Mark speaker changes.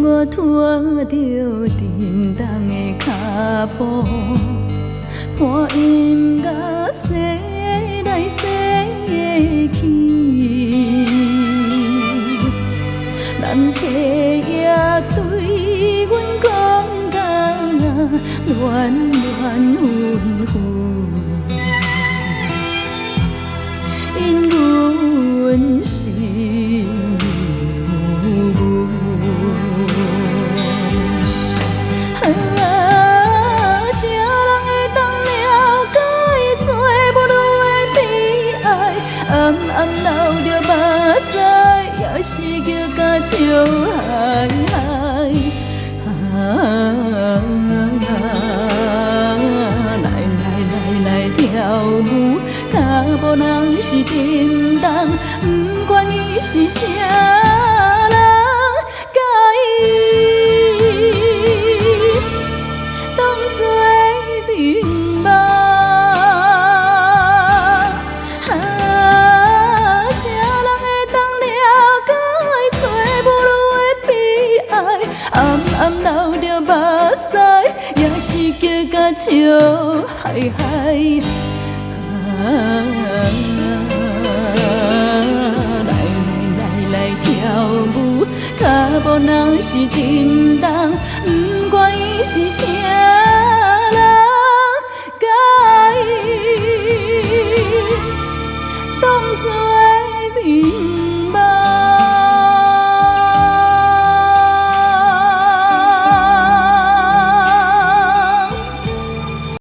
Speaker 1: 我拖着沉重的脚步，伴音乐驶来驶去。咱体也对阮讲甲恋恋纷纷，因阮心有阮。啥人会当了解做母女的悲哀？暗暗流着目屎，也是叫甲笑嗨嗨。来跳舞，脚步人是沉重，不管伊是啥人甲伊当作面目。啥人会当了解做母女的悲哀？暗暗流着目屎，也是叫甲笑嗨嗨。来跳舞，脚步人是沉重，不管伊是啥人甲伊当作